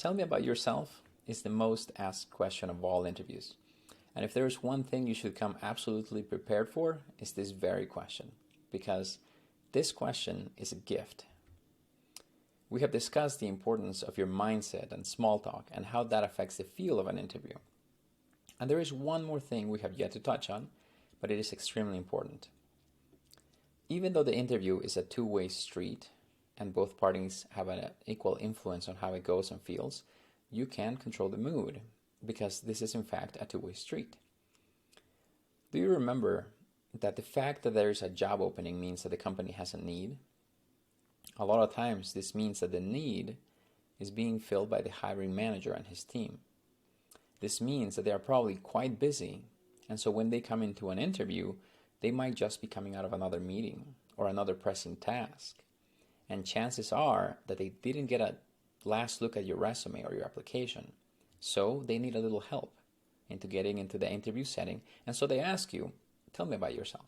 Tell me about yourself is the most asked question of all interviews. And if there is one thing you should come absolutely prepared for, is this very question. Because this question is a gift. We have discussed the importance of your mindset and small talk and how that affects the feel of an interview. And there is one more thing we have yet to touch on, but it is extremely important. Even though the interview is a two-way street and both parties have an equal influence on how it goes and feels, you can control the mood because this is in fact a two-way street. Do you remember that the fact that there is a job opening means that the company has a need? A lot of times this means that the need is being filled by the hiring manager and his team. This means that they are probably quite busy, and so when they come into an interview, they might just be coming out of another meeting or another pressing task. And chances are that they didn't get a last look at your resume or your application. So they need a little help into getting into the interview setting. And so they ask you, tell me about yourself.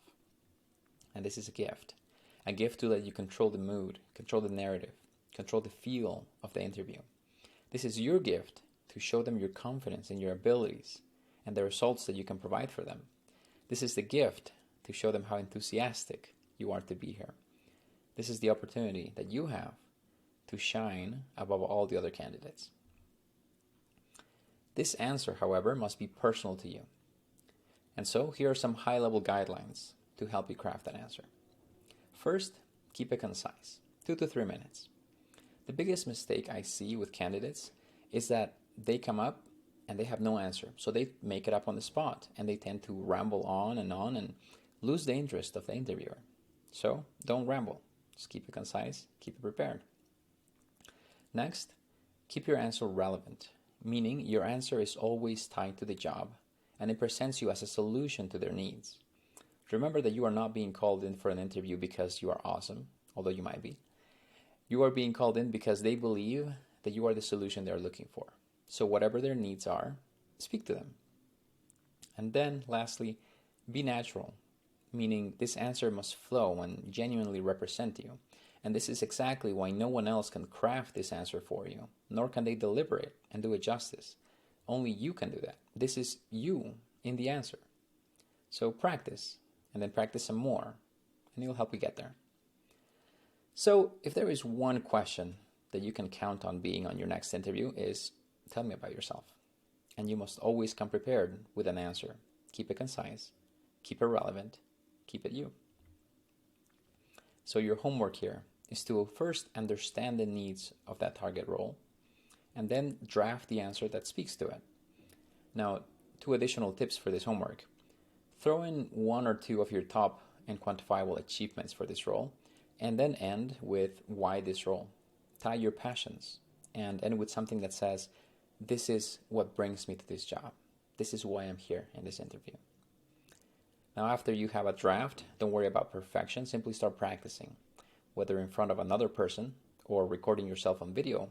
And this is a gift to let you control the mood, control the narrative, control the feel of the interview. This is your gift to show them your confidence in your abilities and the results that you can provide for them. This is the gift to show them how enthusiastic you are to be here. This is the opportunity that you have to shine above all the other candidates. This answer, however, must be personal to you. And so here are some high-level guidelines to help you craft that answer. First, keep it concise, 2 to 3 minutes. The biggest mistake I see with candidates is that they come up and they have no answer. So they make it up on the spot and they tend to ramble on and lose the interest of the interviewer. So don't ramble. Just keep it concise, keep it prepared. Next, keep your answer relevant, meaning your answer is always tied to the job and it presents you as a solution to their needs. Remember that you are not being called in for an interview because you are awesome, although you might be. You are being called in because they believe that you are the solution they're looking for. So whatever their needs are, speak to them. And then lastly, be natural, meaning this answer must flow and genuinely represent you. And this is exactly why no one else can craft this answer for you, nor can they deliver it and do it justice. Only you can do that. This is you in the answer. So practice, and then practice some more, and it'll help you get there. So if there is one question that you can count on being on your next interview is, tell me about yourself. And you must always come prepared with an answer. Keep it concise, keep it relevant, keep it you. So your homework here is to first understand the needs of that target role and then draft the answer that speaks to it. Now, 2 additional tips for this homework. Throw in 1 or 2 of your top and quantifiable achievements for this role and then end with why this role. Tie your passions and end with something that says, this is what brings me to this job. This is why I'm here in this interview. Now, after you have a draft, don't worry about perfection. Simply start practicing. Whether in front of another person or recording yourself on video,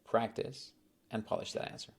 practice and polish that answer.